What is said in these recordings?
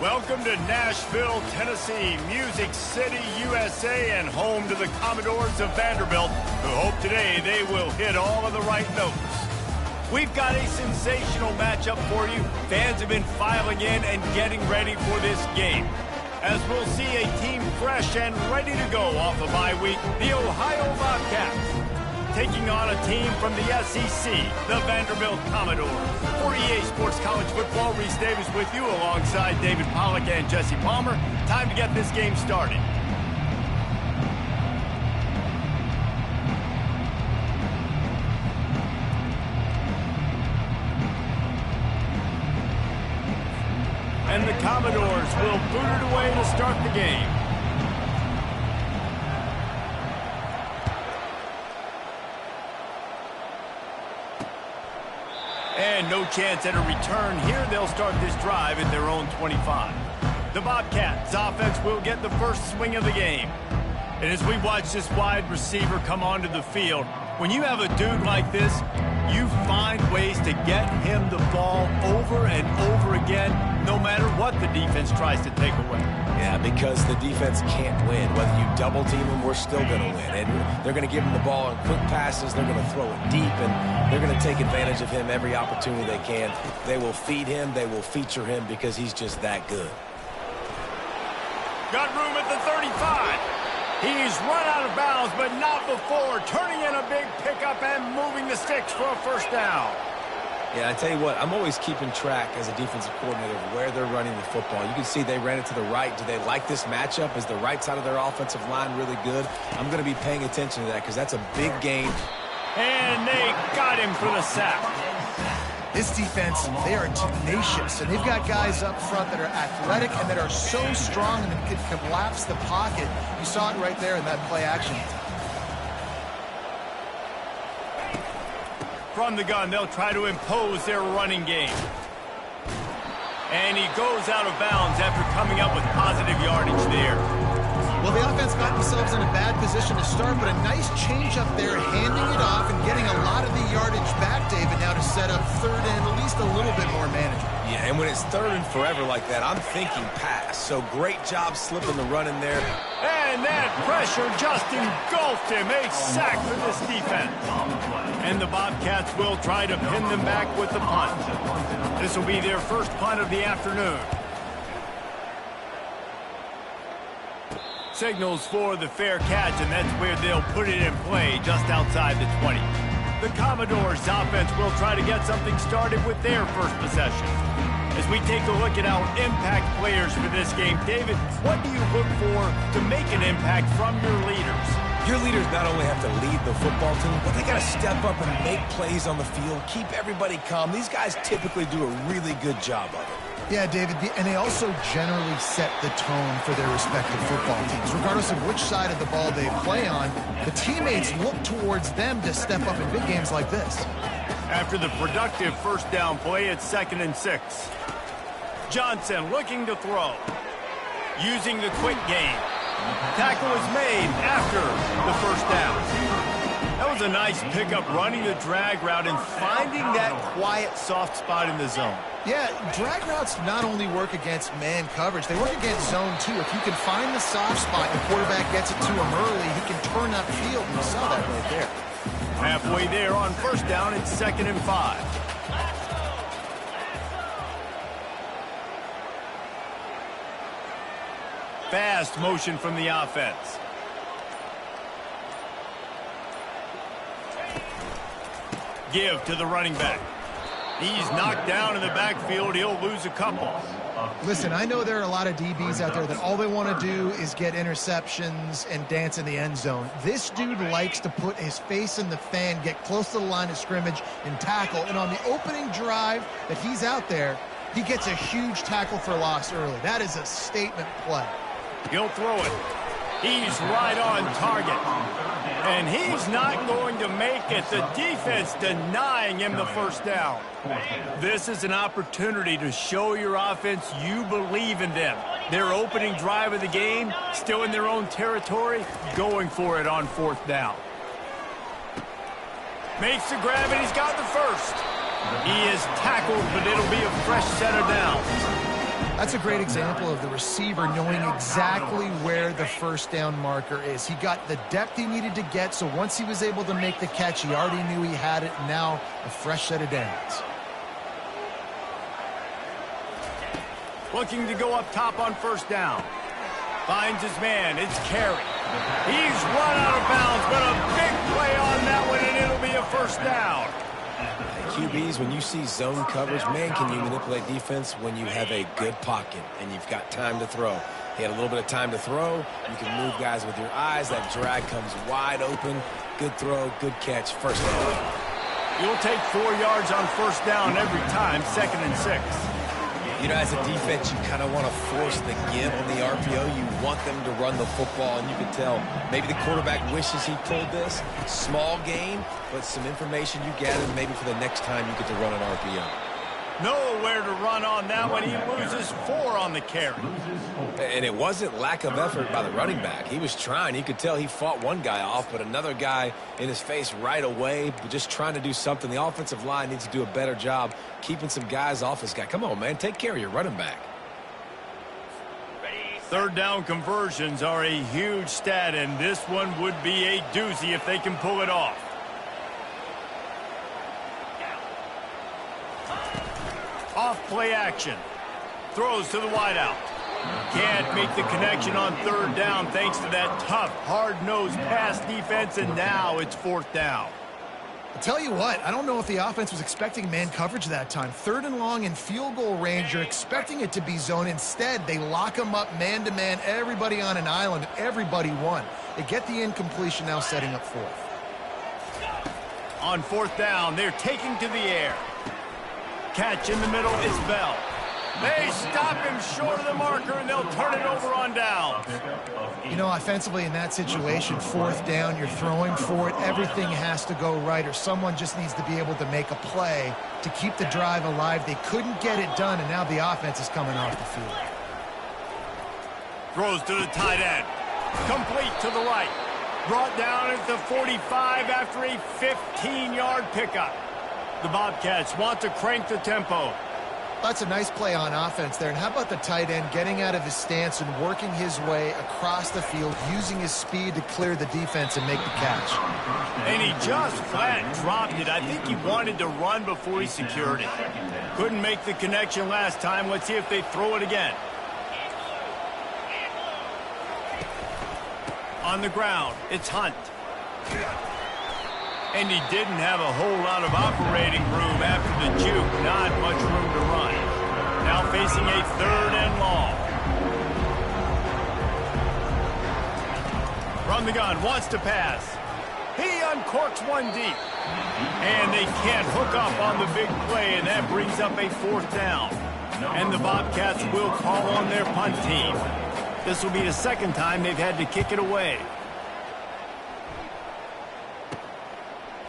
Welcome to Nashville, Tennessee, Music City, USA, and home to the Commodores of Vanderbilt, who hope today they will hit all of the right notes. We've got a sensational matchup for you. Fans have been filing in and getting ready for this game, as we'll see a team fresh and ready to go off a bye week, the Ohio Bobcats, taking on a team from the SEC, the Vanderbilt Commodores. For EA Sports College Football, Reese Davis with you alongside David Pollack and Jesse Palmer. Time to get this game started. And the Commodores will boot it away to start the game. And no chance at a return here. They'll start this drive at their own 25. The Bobcats offense will get the first swing of the game. And as we watch this wide receiver come onto the field, when you have a dude like this, you find ways to get him the ball over and over again, no matter what the defense tries to take away. Yeah, because the defense can't win. Whether you double team them, we're still going to win. And they're going to give him the ball in quick passes. They're going to throw it deep, and they're going to take advantage of him every opportunity they can. They will feed him. They will feature him because he's just that good. Got room at the 35. He's run out of bounds, but not before turning in a big pickup and moving the sticks for a first down. Yeah, I tell you what, I'm always keeping track as a defensive coordinator of where they're running the football. You can see they ran it to the right. Do they like this matchup? Is the right side of their offensive line really good? I'm going to be paying attention to that because that's a big game. And they got him for the sack. This defense, they are tenacious, and they've got guys up front that are athletic and that are so strong and can collapse the pocket. You saw it right there in that play action. From the gun, they'll try to impose their running game. And he goes out of bounds after coming up with positive yardage there. Well, the offense got themselves in a bad position to start, but a nice change up there, handing it off and getting a lot of the yardage back, David, now to set up third and at least a little bit more manageable. Yeah, and when it's third and forever like that, I'm thinking pass. So great job slipping the run in there. And that pressure just engulfed him. A sack for this defense. And the Bobcats will try to pin them back with the punt. This will be their first punt of the afternoon. Signals for the fair catch, and that's where they'll put it in play, just outside the 20. The Commodores' offense will try to get something started with their first possession. As we take a look at our impact players for this game, David, what do you look for to make an impact from your leaders? Your leaders not only have to lead the football team, but they got to step up and make plays on the field, keep everybody calm. These guys typically do a really good job of it. Yeah, David, and they also generally set the tone for their respective football teams. Regardless of which side of the ball they play on, the teammates look towards them to step up in big games like this. After the productive first down play, it's 2nd and 6. Johnson looking to throw. Using the quick game. Tackle is made after the first down. That was a nice pickup, running the drag route and finding that quiet, soft spot in the zone. Yeah, drag routes not only work against man coverage, they work against zone too. If you can find the soft spot and the quarterback gets it to him early, he can turn that field, and you saw that right there. Halfway there on first down, it's 2nd and 5. Fast motion from the offense. Give to the running back. He's knocked down in the backfield. He'll lose a couple. Listen, I know there are a lot of DBs out there that all they want to do is get interceptions and dance in the end zone. This dude likes to put his face in the fan, get close to the line of scrimmage, and tackle. And on the opening drive that he's out there, he gets a huge tackle for loss early. That is a statement play. He'll throw it. He's right on target. And he's not going to make it. The defense denying him the first down. This is an opportunity to show your offense you believe in them. Their opening drive of the game, still in their own territory, going for it on 4th down. Makes the grab, and he's got the first. He is tackled, but it'll be a fresh set of downs. That's a great example of the receiver knowing exactly where the first down marker is. He got the depth he needed to get, so once he was able to make the catch, he already knew he had it, and now a fresh set of downs. Looking to go up top on first down. Finds his man. It's Carey. He's run out of bounds, but a big play on that one, and it'll be a first down. QBs, when you see zone coverage, man, can you manipulate defense when you have a good pocket and you've got time to throw. He had a little bit of time to throw. You can move guys with your eyes. That drag comes wide open. Good throw, good catch, first down. You'll take 4 yards on first down every time, 2nd and 6. You know, as a defense, you kind of want to force the give on the RPO. You want them to run the football, and you can tell maybe the quarterback wishes he pulled this. Small gain, but some information you gather maybe for the next time you get to run an RPO. Nowhere to run on that one. He loses 4 on the carry. And it wasn't lack of effort by the running back. He was trying. You could tell he fought one guy off, but another guy in his face right away, just trying to do something. The offensive line needs to do a better job keeping some guys off this guy. Come on, man. Take care of your running back. Third down conversions are a huge stat, and this one would be a doozy if they can pull it off. Off play action. Throws to the wideout. Can't make the connection on third down thanks to that tough, hard-nosed pass defense, and now it's 4th down. I'll tell you what, I don't know if the offense was expecting man coverage that time. 3rd and long in field goal range, you're expecting it to be zone. Instead, they lock them up man-to-man, everybody on an island, everybody won. They get the incompletion, now setting up 4th. On 4th down, they're taking to the air. Catch in the middle is Bell. They stop him short of the marker, and they'll turn it over on downs. You know, offensively in that situation, 4th down, you're throwing for it. Everything has to go right, or someone just needs to be able to make a play to keep the drive alive. They couldn't get it done, and now the offense is coming off the field. Throws to the tight end. Complete to the right. Brought down at the 45 after a 15-yard pickup. The Bobcats want to crank the tempo. That's a nice play on offense there. And how about the tight end getting out of his stance and working his way across the field, using his speed to clear the defense and make the catch. And he just flat dropped it. I think he wanted to run before he secured it. Couldn't make the connection last time. Let's see if they throw it again. On the ground, it's Hunt. And he didn't have a whole lot of operating room after the juke. Not much room to run. Now facing a 3rd and long. From the gun, wants to pass. He uncorks one deep. And they can't hook up on the big play, and that brings up a 4th down. And the Bobcats will call on their punt team. This will be the 2nd time they've had to kick it away.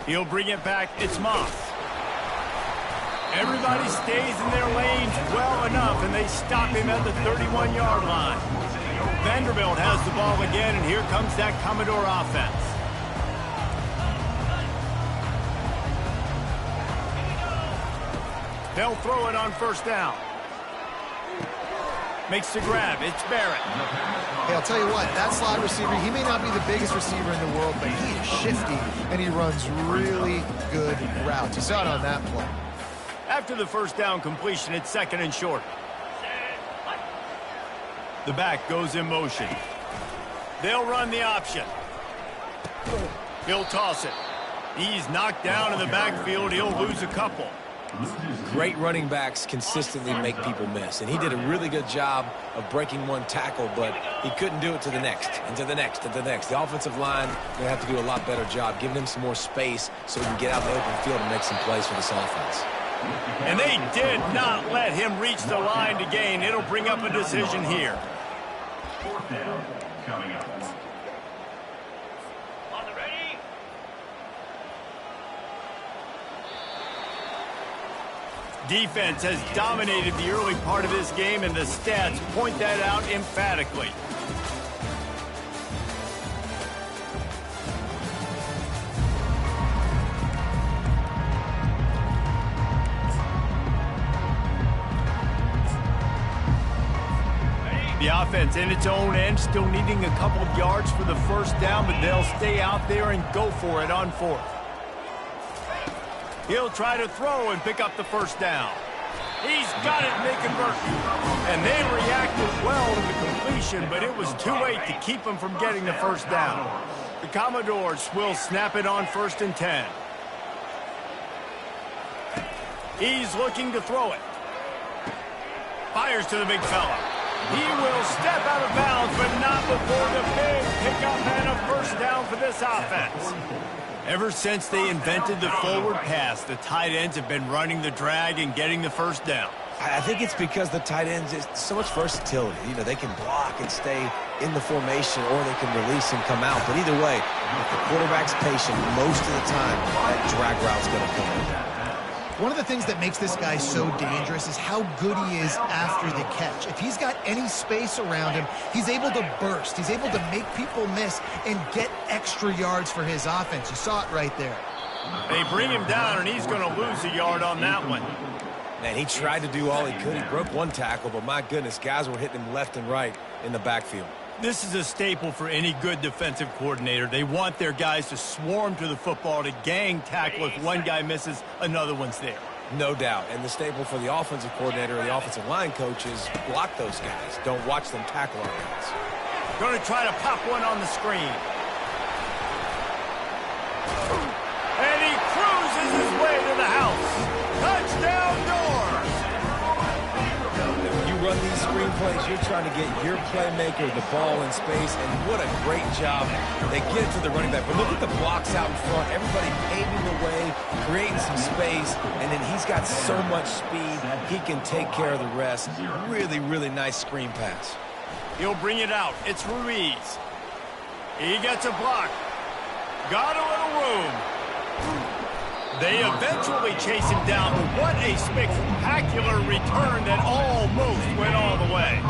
He'll bring it back. It's Moss. Everybody stays in their lanes well enough, and they stop him at the 31-yard line. Vanderbilt has the ball again, and here comes that Commodore offense. They'll throw it on 1st down. Makes the grab. It's Barrett. Hey, I'll tell you what, that slot receiver, he may not be the biggest receiver in the world, but he is shifty, and he runs really good routes. You saw it on that play. After the 1st down completion, it's 2nd and short. The back goes in motion. They'll run the option. He'll toss it. He's knocked down in the backfield. He'll lose a couple. Great running backs consistently make people miss, and he did a really good job of breaking one tackle, but he couldn't do it to the next, and to the next, and to the next. The offensive line going to have to do a lot better job, giving him some more space so he can get out in the open field and make some plays for this offense. And they did not let him reach the line to gain. It'll bring up a decision here. 4th down coming up. Defense has dominated the early part of this game, and the stats point that out emphatically. defense in its own end, still needing a couple of yards for the first down, but they'll stay out there and go for it on fourth. He'll try to throw and pick up the first down. He's got it, and they convert. And they reacted well to the completion, but it was too late to keep them from getting the first down. The Commodores will snap it on 1st and 10. He's looking to throw it. Fires to the big fella. He will step out of bounds, but not before the big pickup and a first down for this offense. Ever since they invented the forward pass, the tight ends have been running the drag and getting the first down. I think it's because the tight ends is so much versatility. You know, they can block and stay in the formation, or they can release and come out. But either way, if the quarterback's patient, most of the time, that drag route's going to come in. One of the things that makes this guy so dangerous is how good he is after the catch. If he's got any space around him, he's able to burst. He's able to make people miss and get extra yards for his offense. You saw it right there. They bring him down, and he's going to lose a yard on that one. Man, he tried to do all he could. He broke one tackle, but my goodness, guys were hitting him left and right in the backfield. This is a staple for any good defensive coordinator. They want their guys to swarm to the football, to gang tackle. If one guy misses, another one's there. No doubt. And the staple for the offensive coordinator or the offensive line coach is block those guys. Don't watch them tackle our guys. Going to try to pop one on the screen. And he cruises his way to the house. Touchdown doors. When you run these screen plays, you're trying to get your playmaker the ball in space, and what a great job. They get it to the running back. But look at the blocks out in front. Everybody paving the way, creating some space, and then he's got so much speed, he can take care of the rest. Really, really nice screen pass. He'll bring it out. It's Ruiz. He gets a block. Got a little room. They eventually chase him down, but what a spectacular return that almost went all the way.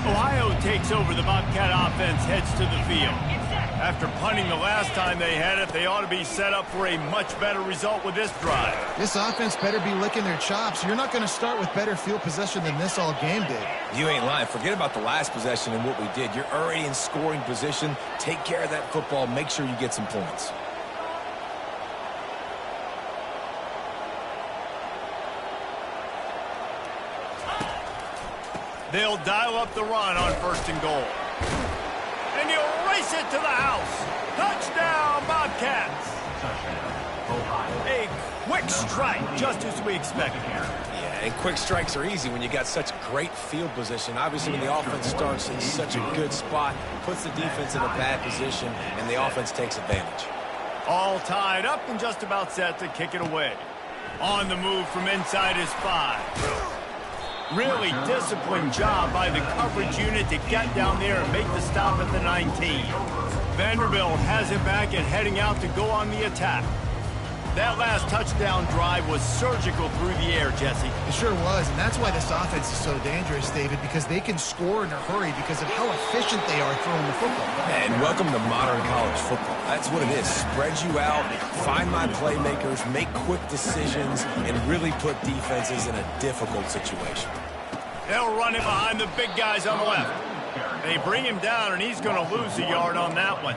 Ohio takes over. The Bobcat offense heads to the field. After punting the last time they had it, they ought to be set up for a much better result with this drive. This offense better be licking their chops. You're not going to start with better field possession than this all game did. You ain't lying. Forget about the last possession and what we did. You're already in scoring position. Take care of that football. Make sure you get some points. They'll dial up the run on 1st and goal. And he'll race it to the house. Touchdown, Bobcats. A quick strike, just as we expected. Yeah, and quick strikes are easy when you got such great field position. Obviously, when the offense starts in such a good spot, puts the defense in a bad position, and the offense takes advantage. All tied up and just about set to kick it away. On the move from inside his 5. Really disciplined job by the coverage unit to get down there and make the stop at the 19. Vanderbilt has it back and heading out to go on the attack. That last touchdown drive was surgical through the air, Jesse. It sure was, and that's why this offense is so dangerous, David, because they can score in a hurry because of how efficient they are throwing the football. And welcome to modern college football. That's what it is. Spread you out, find my playmakers, make quick decisions, and really put defenses in a difficult situation. They'll run it behind the big guys on the left. They bring him down, and he's going to lose a yard on that one.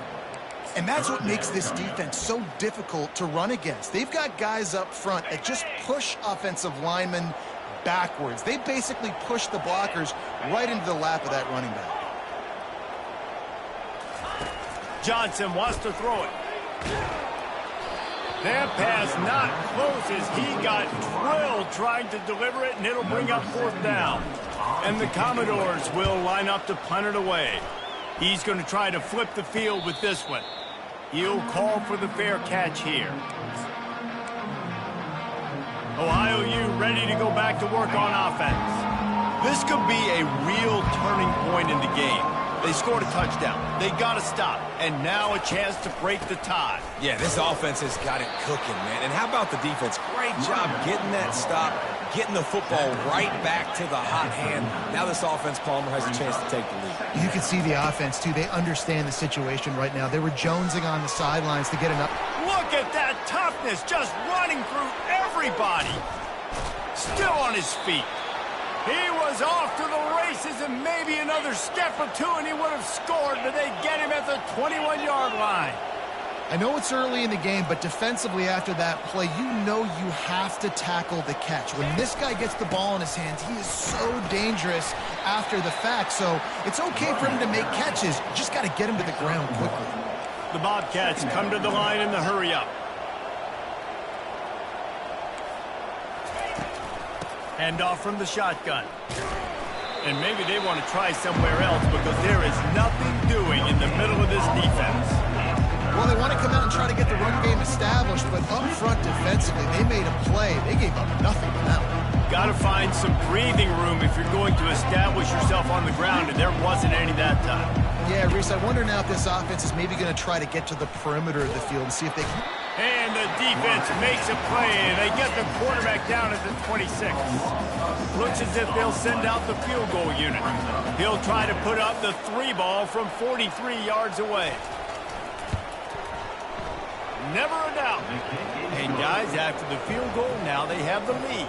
And that's what makes this defense so difficult to run against. They've got guys up front that just push offensive linemen backwards. They basically push the blockers right into the lap of that running back. Johnson wants to throw it. That pass not close as he got drilled trying to deliver it, and it'll bring up 4th down. And the Commodores will line up to punt it away. He's going to try to flip the field with this one. He'll call for the fair catch here. Ohio U ready to go back to work on offense. This could be a real turning point in the game. They scored a touchdown. They got to stop. And now a chance to break the tie. Yeah, this offense has got it cooking, man. And how about the defense? Great job getting that stop, getting the football right back to the hot hand. Now this offense, Palmer, has a chance to take the lead. You can see the offense, too. They understand the situation right now. They were jonesing on the sidelines to get enough. Look at that toughness, just running through everybody. Still on his feet. He was off to the races, and maybe another step or two and he would have scored, but they get him at the 21-yard line. I know it's early in the game, but defensively after that play, you know you have to tackle the catch. When this guy gets the ball in his hands, he is so dangerous after the fact. So it's okay for him to make catches. You just got to get him to the ground quickly. The Bobcats come to the line in the hurry-up. Hand off from the shotgun. And maybe they want to try somewhere else because there is nothing doing in the middle of this defense. Well, they want to come out and try to get the run game established, but up front defensively, they made a play. They gave up nothing to that one. Got to find some breathing room if you're going to establish yourself on the ground, and there wasn't any that time. Yeah, Reese, I wonder now if this offense is maybe going to try to get to the perimeter of the field and see if they can. And the defense makes a play, and they get the quarterback down at the 26. Looks as if they'll send out the field goal unit. He'll try to put up the 3-ball from 43 yards away. Never a doubt. And guys, after the field goal, now they have the lead.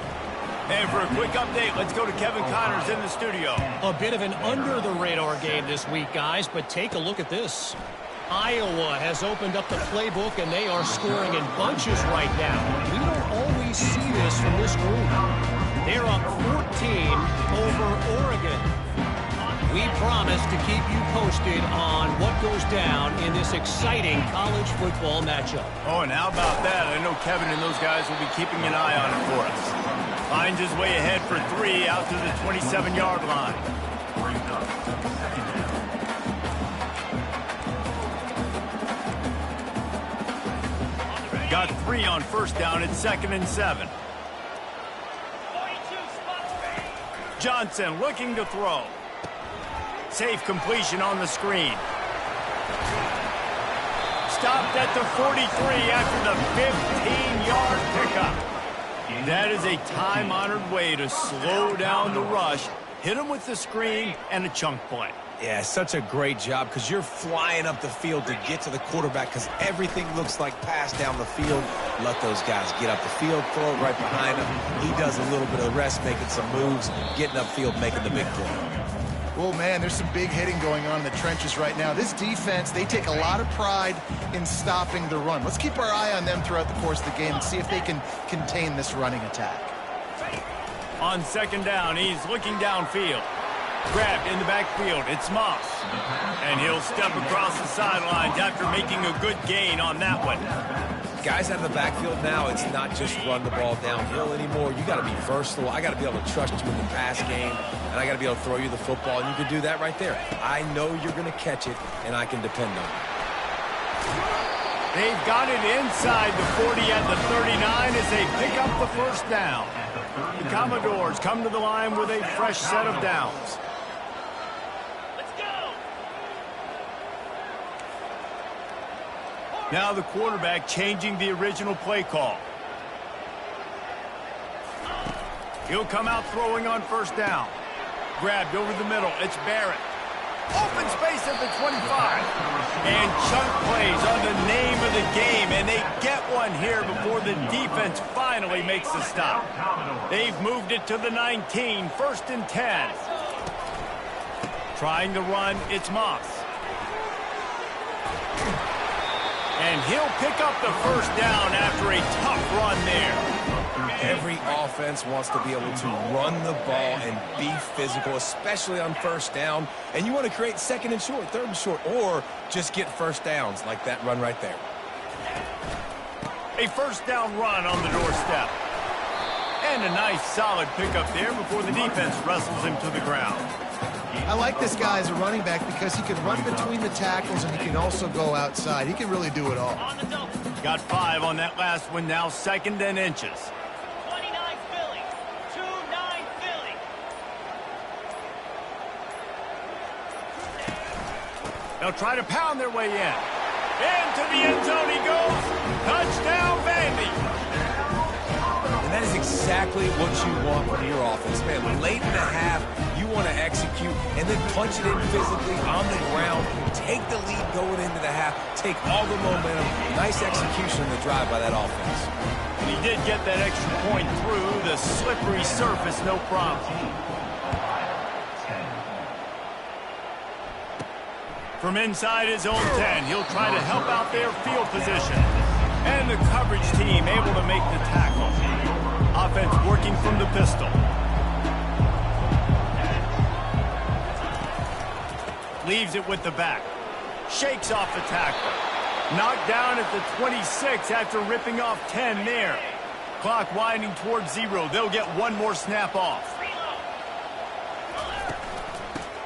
And for a quick update, let's go to Kevin Connors in the studio. A bit of an under-the-radar game this week, guys, but take a look at this. Iowa has opened up the playbook, and they are scoring in bunches right now. We don't always see this from this group. They're up 14 over Oregon. We promise to keep you posted on what goes down in this exciting college football matchup. Oh, and how about that? I know Kevin and those guys will be keeping an eye on it for us. Finds his way ahead for 3 out to the 27-yard line. Got 3 on first down at 2nd and 7. Johnson looking to throw. Safe completion on the screen. Stopped at the 43 after the 15-yard pickup. That is a time-honored way to slow down the rush, hit him with the screen, and a chunk play. Yeah, such a great job because you're flying up the field to get to the quarterback because everything looks like pass down the field. Let those guys get up the field, throw it right behind him. He does a little bit of rest, making some moves, getting upfield, making the big play. Oh, man, there's some big hitting going on in the trenches right now. This defense, they take a lot of pride in stopping the run. Let's keep our eye on them throughout the course of the game and see if they can contain this running attack. On 2nd down, he's looking downfield. Grabbed in the backfield, it's Moss. And he'll step across the sidelines after making a good gain on that one. Guys out of the backfield now, it's not just run the ball downhill anymore. You got to be versatile. I got to be able to trust you in the pass game, and I got to be able to throw you the football, and you can do that right there. I know you're going to catch it, and I can depend on it. They've got it inside the 40 at the 39 as they pick up the first down. The Commodores come to the line with a fresh set of downs. Now the quarterback changing the original play call. He'll come out throwing on first down. Grabbed over the middle. It's Barrett. Open space at the 25. And chunk plays on the name of the game. And they get one here before the defense finally makes the stop. They've moved it to the 19. 1st and 10. Trying to run. It's Moss. And he'll pick up the first down after a tough run there. Every offense wants to be able to run the ball and be physical, especially on first down. And you want to create 2nd and short, 3rd and short, or just get first downs like that run right there. A first down run on the doorstep. And a nice solid pickup there before the defense wrestles him to the ground. I like this guy as a running back because he can run between the tackles and he can also go outside. He can really do it all. Got 5 on that last one, now 2nd and inches. 29 Philly, 2-9 Philly. They'll try to pound their way in. Into the end zone he goes. Touchdown, Vandy. And that is exactly what you want from your offense. Man, late in the half, you want to execute and then punch it in physically on the ground, take the lead going into the half, take all the momentum. Nice execution on the drive by that offense. And he did get that extra point through the slippery surface, no problem. From inside his own 10, he'll try to help out their field position. And the coverage team able to make the tackle. Offense working from the pistol. Leaves it with the back. Shakes off the tackle. Knocked down at the 26 after ripping off 10 there. Clock winding towards 0. They'll get one more snap off.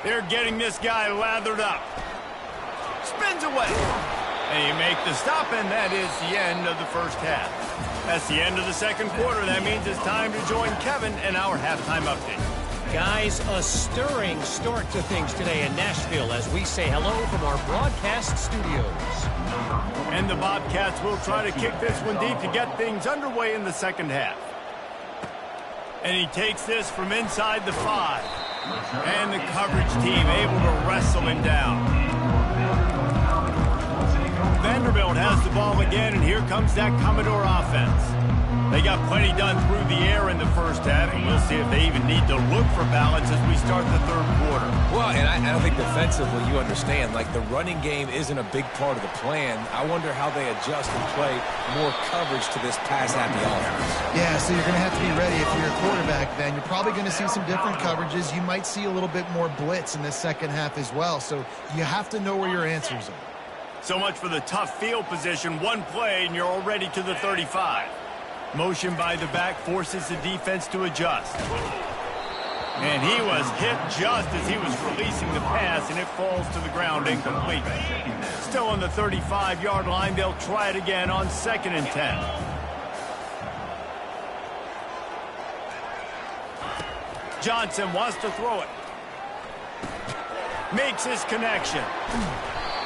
They're getting this guy lathered up. Spins away. And you make the stop, and that is the end of the first half. That's the end of the second quarter. That means it's time to join Kevin in our halftime update. Guys, a stirring start to things today in Nashville as we say hello from our broadcast studios. And the Bobcats will try to kick this one deep to get things underway in the second half. And he takes this from inside the 5. And the coverage team able to wrestle him down. Vanderbilt has the ball again, and here comes that Commodore offense. They got plenty done through the air in the first half, and we'll see if they even need to look for balance as we start the third quarter. Well, and I don't think defensively you understand, like the running game isn't a big part of the plan. I wonder how they adjust and play more coverage to this pass-happy offense. Yeah, so you're going to have to be ready if you're a quarterback then. You're probably going to see some different coverages. You might see a little bit more blitz in the second half as well, so you have to know where your answers are. So much for the tough field position. One play, and you're already to the 35. Motion by the back forces the defense to adjust. And he was hit just as he was releasing the pass, and it falls to the ground incomplete. Still on the 35-yard line, they'll try it again on 2nd and 10. Johnson wants to throw it. Makes his connection.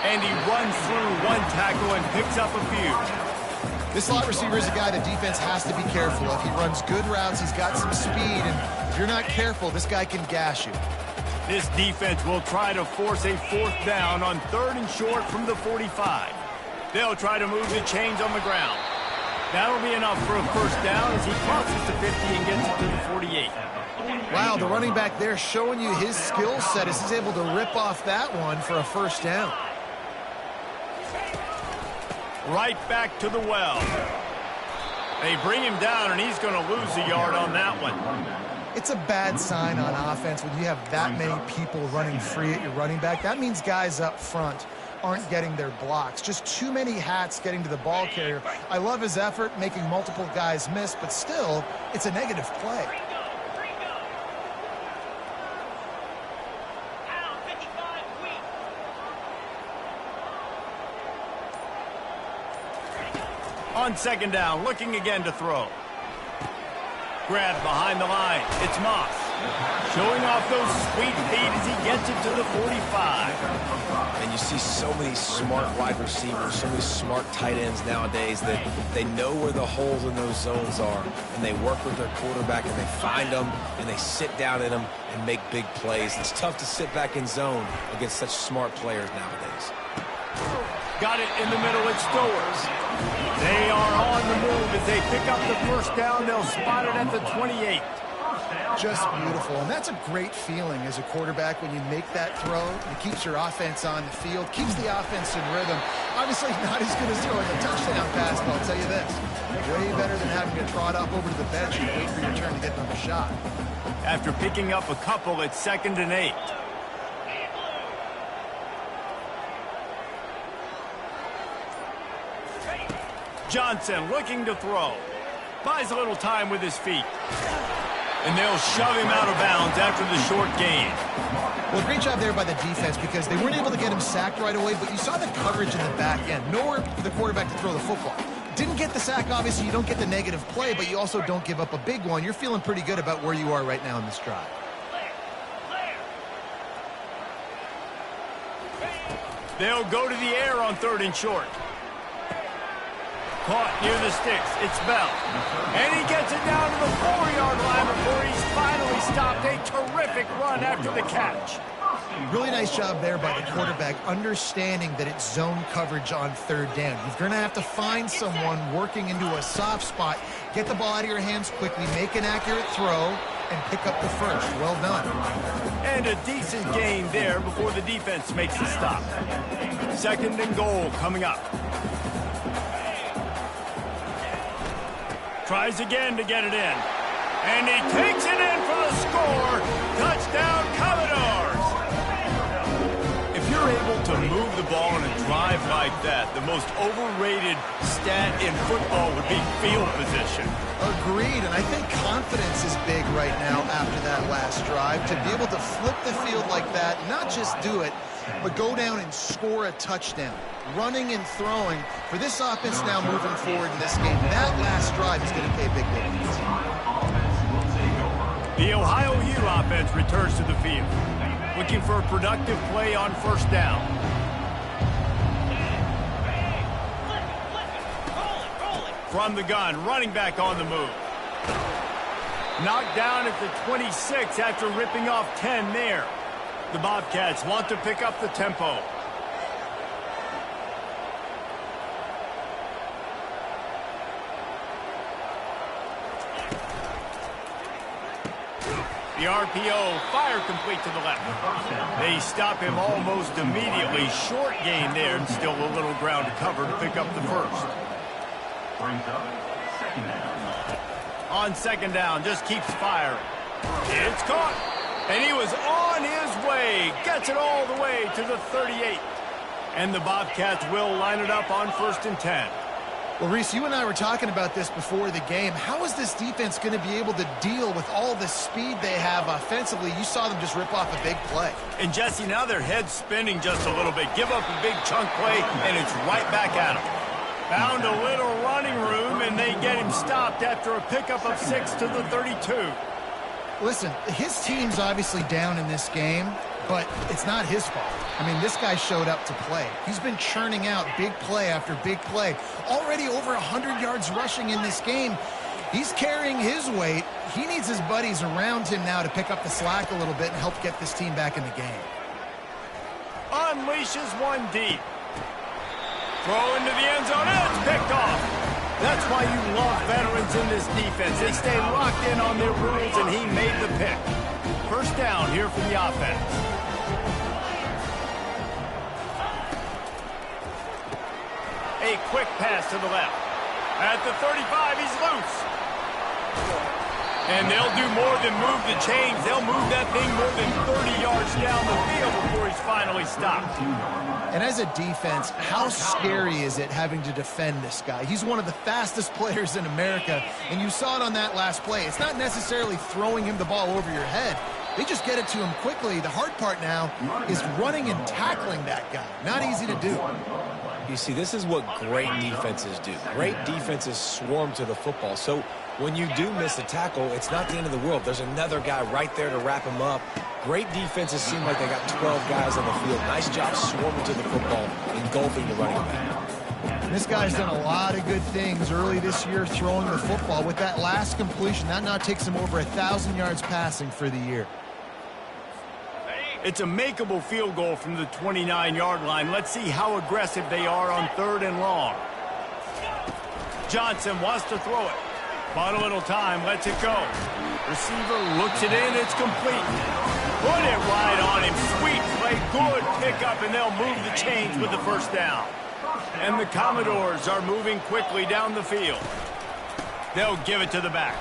And he runs through one tackle and picks up a few. This slot receiver is a guy the defense has to be careful of. He runs good routes. He's got some speed, and if you're not careful, this guy can gash you. This defense will try to force a 4th down on 3rd and short from the 45. They'll try to move the chains on the ground. That'll be enough for a 1st down as he crosses the 50 and gets it to the 48. Wow, the running back there showing you his skill set as he's able to rip off that one for a 1st down. Right back to the well. They bring him down, and he's going to lose a yard on that one. It's a bad sign on offense when you have that many people running free at your running back. That means guys up front aren't getting their blocks. Just too many hats getting to the ball carrier. I love his effort, making multiple guys miss, but still, it's a negative play. On 2nd down, looking again to throw. Grabbed behind the line. It's Moss. Showing off those sweet feet as he gets it to the 45. And you see so many smart wide receivers, so many smart tight ends nowadays that they know where the holes in those zones are, and they work with their quarterback, and they find them, and they sit down in them and make big plays. It's tough to sit back in zone against such smart players nowadays. Got it in the middle. It's Stowers. They are on the move as they pick up the 1st down. They'll spot it at the 28. Just beautiful, and that's a great feeling as a quarterback when you make that throw. It keeps your offense on the field, keeps the offense in rhythm. Obviously not as good as throwing a touchdown pass, but I'll tell you this, way better than having to trot up over to the bench and wait for your turn to get another shot. After picking up a couple, it's 2nd and 8. Johnson looking to throw. Buys a little time with his feet. And they'll shove him out of bounds after the short gain. Well, great job there by the defense because they weren't able to get him sacked right away, but you saw the coverage in the back end. Nowhere for the quarterback to throw the football. Didn't get the sack, obviously. You don't get the negative play, but you also don't give up a big one. You're feeling pretty good about where you are right now in this drive. They'll go to the air on 3rd and short. Caught near the sticks. It's Bell. And he gets it down to the 4-yard line before he's finally stopped. A terrific run after the catch. Really nice job there by the quarterback, understanding that it's zone coverage on 3rd down. You're going to have to find someone working into a soft spot, get the ball out of your hands quickly, make an accurate throw, and pick up the first. Well done. And a decent gain there before the defense makes a stop. 2nd and goal coming up. Tries again to get it in. And he takes it in for the score. Touchdown, Commodores! If you're able to move the ball in a drive like that, the most overrated stat in football would be field position. Agreed, and I think confidence is big right now after that last drive. To be able to flip the field like that, not just do it, but go down and score a touchdown. Running and throwing for this offense now moving forward in this game. That last drive is going to pay big dividends. The Ohio U offense returns to the field, looking for a productive play on 1st down. From the gun, running back on the move. Knocked down at the 26 after ripping off 10 there. The Bobcats want to pick up the tempo. The RPO, fire complete to the left. They stop him almost immediately. Short gain there, and still a little ground to cover to pick up the first. Brings up 2nd down. On 2nd down, just keeps firing. It's caught. And he was on his way. Gets it all the way to the 38. And the Bobcats will line it up on 1st and 10. Well, Reese, you and I were talking about this before the game. How is this defense going to be able to deal with all the speed they have offensively? You saw them just rip off a big play. And, Jesse, now their head's spinning just a little bit. Give up a big chunk play, and it's right back at them. Found a little running room, and they get him stopped after a pickup of 6 to the 32. Listen, his team's obviously down in this game, but it's not his fault. I mean, this guy showed up to play. He's been churning out big play after big play. Already over 100 yards rushing in this game. He's carrying his weight. He needs his buddies around him now to pick up the slack a little bit and help get this team back in the game. Unleashes one deep. Throw into the end zone, and it's picked off. That's why you love veterans in this defense. They stay locked in on their rules, and he made the pick. 1st down here for the offense. A quick pass to the left. At the 35, he's loose. And they'll do more than move the chains. They'll move that thing more than 30 yards down the field before he's finally stopped. And as a defense, how scary is it having to defend this guy? He's one of the fastest players in America, and you saw it on that last play. It's not necessarily throwing him the ball over your head. They just get it to him quickly. The hard part now is running and tackling that guy. Not easy to do. You see, this is what great defenses do. Great defenses swarm to the football. So when you do miss a tackle, it's not the end of the world. There's another guy right there to wrap him up. Great defenses seem like they got 12 guys on the field. Nice job swarming to the football, engulfing the running back. This guy's done a lot of good things early this year throwing the football. With that last completion, that now takes him over 1,000 yards passing for the year. It's a makeable field goal from the 29-yard line. Let's see how aggressive they are on 3rd and long. Johnson wants to throw it. Bought a little time, lets it go. Receiver looks it in, it's complete. Put it right on him. Sweet play, good pickup, and they'll move the chains with the 1st down. And the Commodores are moving quickly down the field. They'll give it to the back.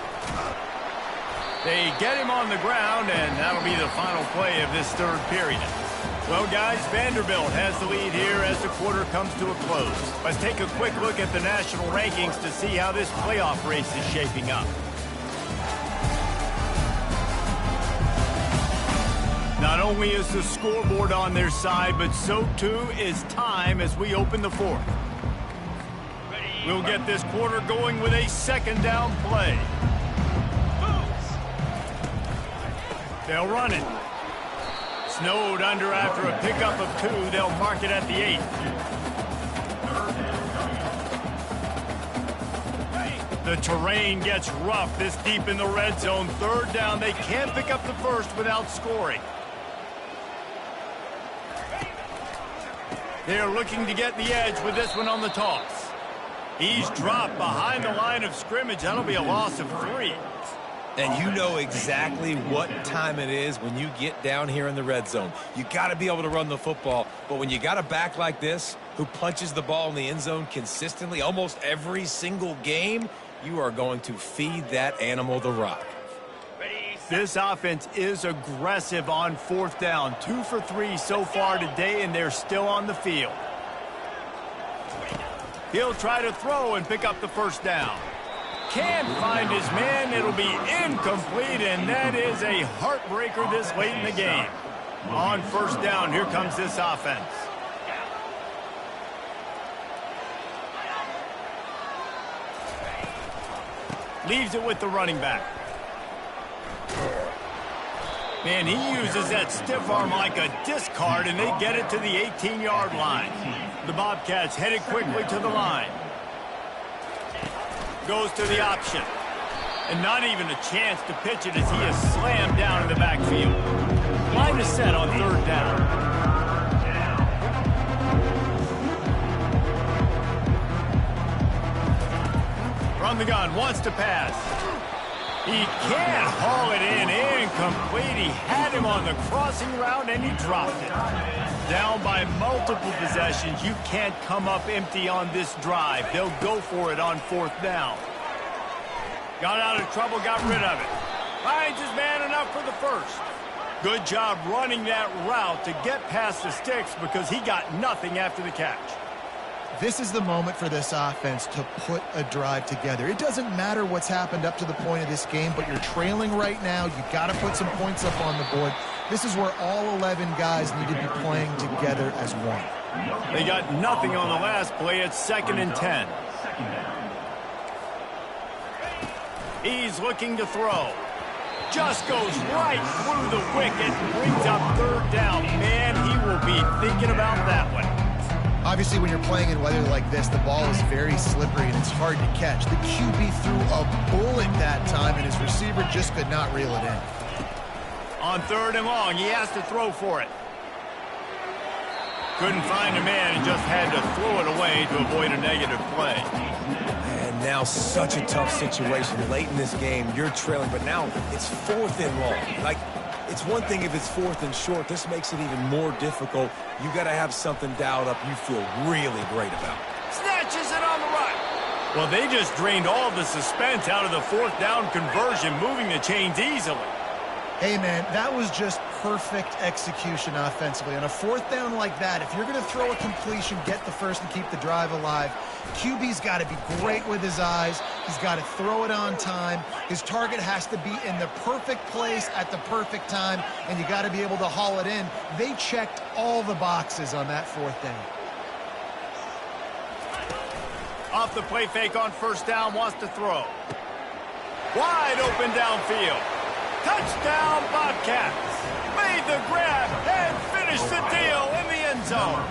They get him on the ground, and that'll be the final play of this 3rd period. Well, guys, Vanderbilt has the lead here as the quarter comes to a close. Let's take a quick look at the national rankings to see how this playoff race is shaping up. Not only is the scoreboard on their side, but so too is time as we open the 4th. We'll get this quarter going with a 2nd down play. They'll run it. Snowed under after a pickup of 2. They'll mark it at the 8. The terrain gets rough this deep in the red zone. 3rd down. They can't pick up the first without scoring. They're looking to get the edge with this one on the toss. He's dropped behind the line of scrimmage. That'll be a loss of 3. And you know exactly what time it is when you get down here in the red zone. You got to be able to run the football, but when you got a back like this who punches the ball in the end zone consistently almost every single game, you are going to feed that animal the rock. This offense is aggressive on 4th down. 2 for 3 so far today, and they're still on the field. He'll try to throw and pick up the 1st down. Can't find his man. It'll be incomplete, and that is a heartbreaker this late in the game. On 1st down, here comes this offense. Leaves it with the running back. Man, he uses that stiff arm like a discard, and they get it to the 18-yard line. The Bobcats headed quickly to the line. Goes to the option. And not even a chance to pitch it as he is slammed down in the backfield. Line is set on 3rd down. From the gun, wants to pass. He can't haul it in. Incomplete. He had him on the crossing route, and he dropped it. Down by multiple possessions. You can't come up empty on this drive. They'll go for it on 4th down. Got out of trouble, got rid of it. Finds his man enough for the 1st. Good job running that route to get past the sticks because he got nothing after the catch. This is the moment for this offense to put a drive together. It doesn't matter what's happened up to the point of this game, but you're trailing right now. You've got to put some points up on the board. This is where all 11 guys need to be playing together as one. They got nothing on the last play. It's 2nd and 10. He's looking to throw. Just goes right through the wicket, brings up 3rd down. Man, he will be thinking about that one. Obviously, when you're playing in weather like this, the ball is very slippery and it's hard to catch. The QB threw a bullet that time, and his receiver just could not reel it in. On 3rd and long, he has to throw for it. Couldn't find a man and just had to throw it away to avoid a negative play. And now such a tough situation. Late in this game, you're trailing, but now it's 4th and long. Like, it's one thing if it's 4th and short. This makes it even more difficult. You got to have something dialed up you feel really great about. Snatches it on the right. Well, they just drained all the suspense out of the 4th down conversion, moving the chains easily. Hey, man, that was just perfect execution offensively. On a 4th down like that, if you're going to throw a completion, get the 1st and keep the drive alive, QB's got to be great with his eyes. He's got to throw it on time. His target has to be in the perfect place at the perfect time, and you got to be able to haul it in. They checked all the boxes on that 4th down. Off the play fake on 1st down, wants to throw. Wide open downfield. Touchdown, Bobcats. Made the grab and finished the deal in the end zone.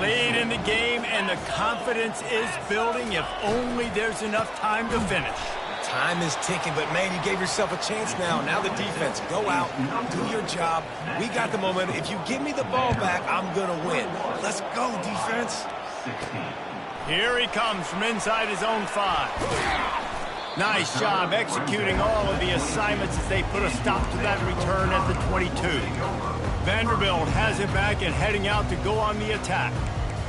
Late in the game, and the confidence is building. If only there's enough time to finish. Time is ticking, but, man, you gave yourself a chance now. Now the defense, go out, do your job. We got the momentum. If you give me the ball back, I'm going to win. Let's go, defense. Here he comes from inside his own 5. Nice job executing all of the assignments as they put a stop to that return at the 22. Vanderbilt has it back and heading out to go on the attack.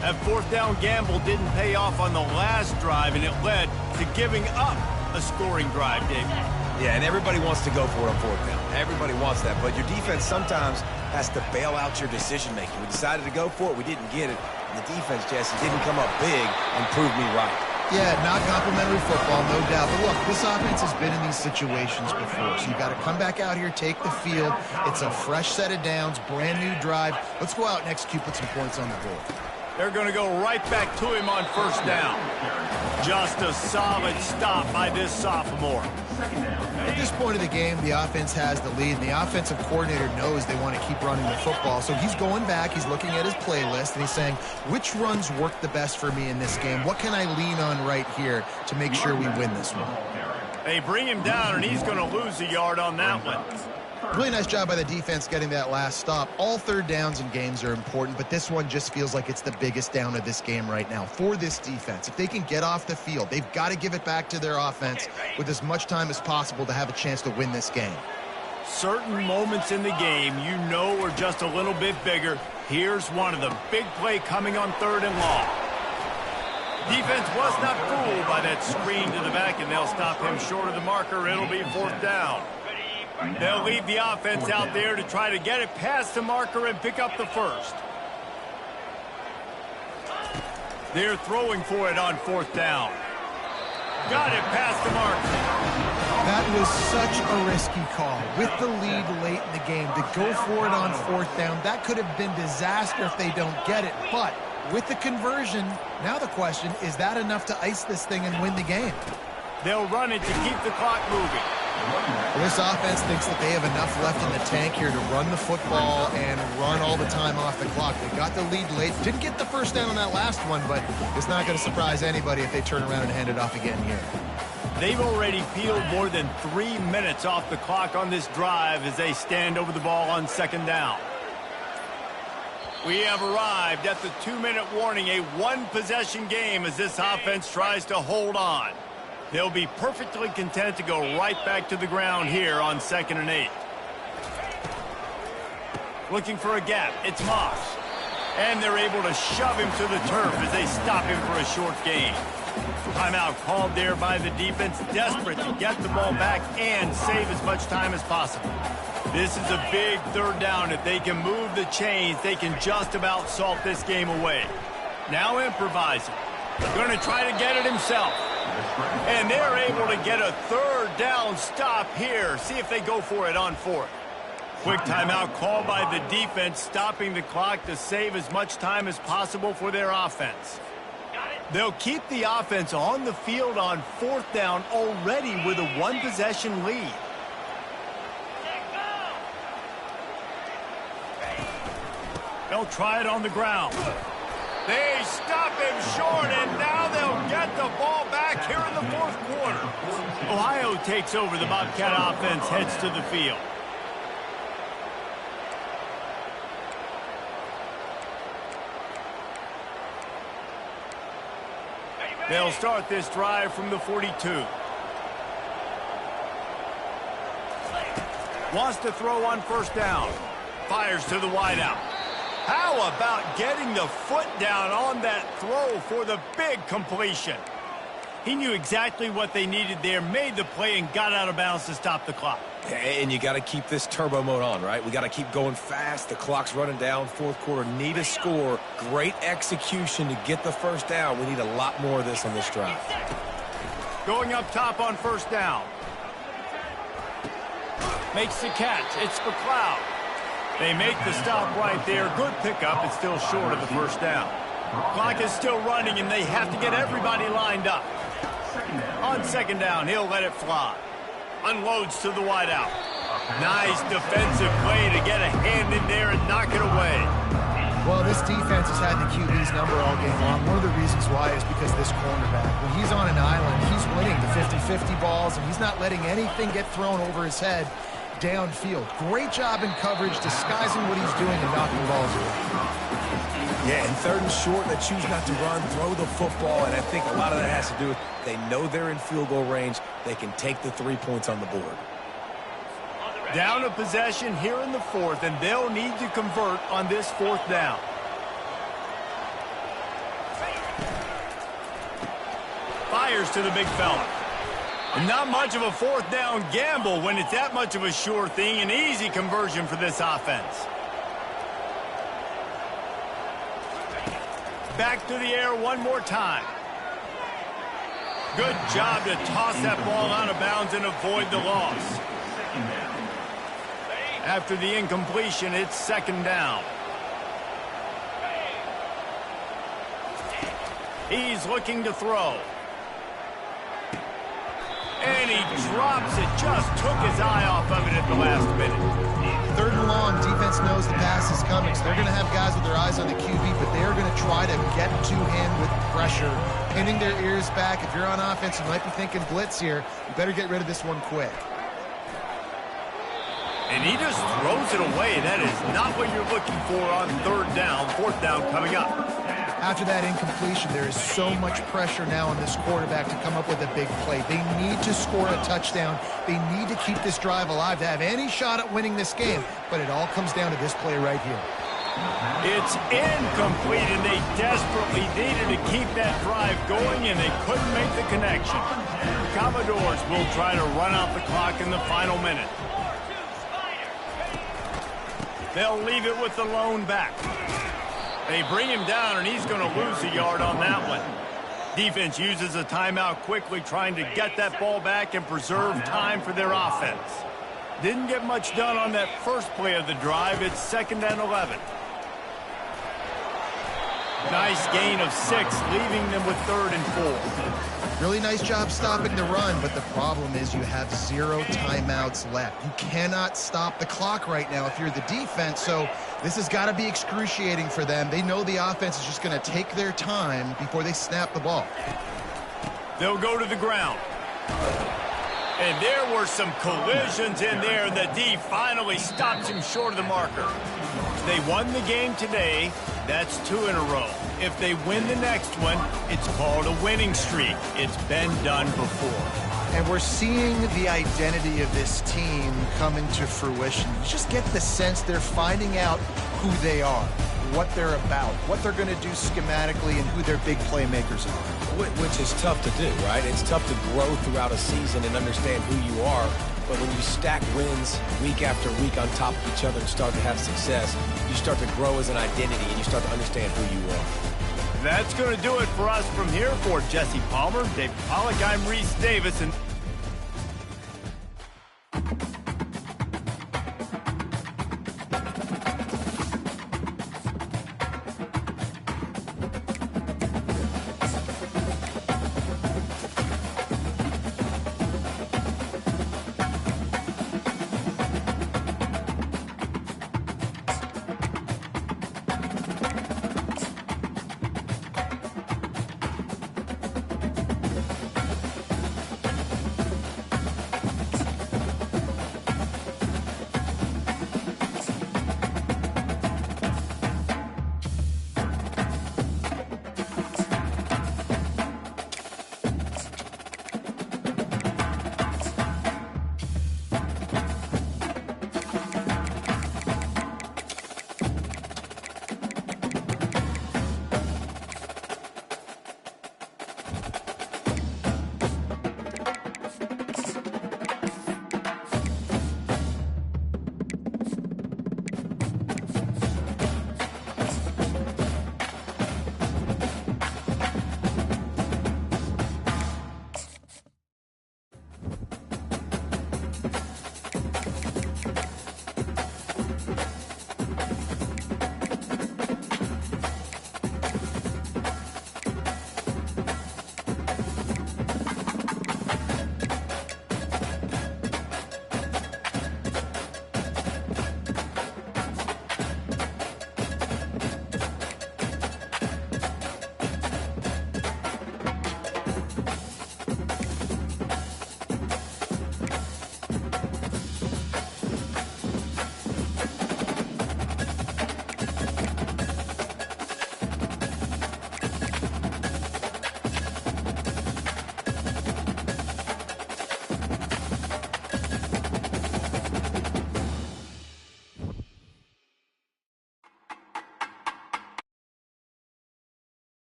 That 4th down gamble didn't pay off on the last drive, and it led to giving up a scoring drive, David. Yeah, and everybody wants to go for it on 4th down. Everybody wants that, but your defense sometimes has to bail out your decision-making. We decided to go for it. We didn't get it. And the defense, Jesse, didn't come up big and prove me right. Yeah, not complimentary football, no doubt. But look, this offense has been in these situations before. So you got to come back out here, take the field. It's a fresh set of downs, brand new drive. Let's go out and execute, put some points on the board. They're going to go right back to him on 1st down. Just a solid stop by this sophomore. At this point of the game, the offense has the lead, and the offensive coordinator knows they want to keep running the football. So he's going back, he's looking at his playlist, and he's saying, which runs work the best for me in this game? What can I lean on right here to make sure we win this one? They bring him down, and he's going to lose a yard on that one. Really nice job by the defense getting that last stop. All third downs in games are important, but this one just feels like it's the biggest down of this game right now for this defense. If they can get off the field, they've got to give it back to their offense with as much time as possible to have a chance to win this game. Certain moments in the game you know are just a little bit bigger. Here's one of them. Big play coming on 3rd and long. Defense was not fooled by that screen to the back, and they'll stop him short of the marker. It'll be 4th down. They'll leave the offense out there to try to get it past the marker and pick up the first. They're throwing for it on 4th down. Got it past the marker. That was such a risky call. With the lead late in the game, to go for it on 4th down, that could have been disaster if they don't get it. But with the conversion, now the question, is that enough to ice this thing and win the game? They'll run it to keep the clock moving. This offense thinks that they have enough left in the tank here to run the football and run all the time off the clock. They got the lead late. Didn't get the first down on that last one, but it's not going to surprise anybody if they turn around and hand it off again here. They've already peeled more than 3 minutes off the clock on this drive as they stand over the ball on 2nd down. We have arrived at the 2-minute warning, a one-possession game as this offense tries to hold on. They'll be perfectly content to go right back to the ground here on 2nd and 8. Looking for a gap. It's Moss. And they're able to shove him to the turf as they stop him for a short gain. Timeout called there by the defense, desperate to get the ball back and save as much time as possible. This is a big 3rd down. If they can move the chains, they can just about salt this game away. Now improvising. Going to try to get it himself. And they're able to get a 3rd down stop here. See if they go for it on 4th. Quick timeout called by the defense, stopping the clock to save as much time as possible for their offense. They'll keep the offense on the field on 4th down already with a one-possession lead. They'll try it on the ground. They stop him short, and now they'll get the ball back here in the 4th quarter. Ohio takes over. The Bobcat offense heads to the field. They'll start this drive from the 42. Wants to throw on 1st down. Fires to the wideout. How about getting the foot down on that throw for the big completion? He knew exactly what they needed there, made the play, and got out of bounds to stop the clock. And you got to keep this turbo mode on, right? We got to keep going fast. The clock's running down. 4th quarter, need a score. Great execution to get the 1st down. We need a lot more of this on this drive. Going up top on 1st down. Makes the catch. It's McLeod. They make the stop right there. Good pickup. It's still short of the 1st down. Clock is still running, and they have to get everybody lined up. On 2nd down, he'll let it fly. Unloads to the wideout. Nice defensive play to get a hand in there and knock it away. Well, this defense has had the QB's number all game long. One of the reasons why is because this cornerback, when he's on an island, he's winning the 50-50 balls, and he's not letting anything get thrown over his head downfield. Great job in coverage, disguising what he's doing and knocking balls away. Yeah, and 3rd and short, they choose not to run, throw the football, and I think a lot of that has to do with they know they're in field goal range. They can take the 3 points on the board. Down a possession here in the 4th, and they'll need to convert on this 4th down. Fires to the big fella. Not much of a 4th down gamble when it's that much of a sure thing. An easy conversion for this offense. Back to the air one more time. Good job to toss that ball out of bounds and avoid the loss. After the incompletion, it's 2nd down. He's looking to throw. And he drops it. Just took his eye off of it at the last minute. 3rd and long, defense knows the pass is coming, so they're going to have guys with their eyes on the QB, but they're going to try to get to him with pressure, pinning their ears back. If you're on offense, you might be thinking blitz here. You better get rid of this one quick. And he just throws it away. That is not what you're looking for on third down, fourth down coming up. After that incompletion, there is so much pressure now on this quarterback to come up with a big play. They need to score a touchdown. They need to keep this drive alive to have any shot at winning this game. But it all comes down to this play right here. It's incomplete, and they desperately needed to keep that drive going, and they couldn't make the connection. Commodores will try to run out the clock in the final minute. They'll leave it with the lone back. They bring him down, and he's going to lose a yard on that one. Defense uses a timeout quickly, trying to get that ball back and preserve time for their offense. Didn't get much done on that first play of the drive. It's 2nd and 11. Nice gain of 6, leaving them with 3rd and 4. Really nice job stopping the run, but the problem is you have 0 timeouts left. You cannot stop the clock right now if you're the defense, so this has got to be excruciating for them. They know the offense is just going to take their time before they snap the ball. They'll go to the ground. And there were some collisions in there, and the D finally stops him short of the marker. They won the game today. That's 2 in a row. If they win the next one, it's called a winning streak. It's been done before. And we're seeing the identity of this team come into fruition. You just get the sense they're finding out who they are, what they're about, what they're going to do schematically, and who their big playmakers are. Which is tough to do, right? It's tough to grow throughout a season and understand who you are. But when you stack wins week after week on top of each other and start to have success, you start to grow as an identity and you start to understand who you are. That's going to do it for us from here. For Jesse Palmer, Dave Pollack, I'm Reese Davis, and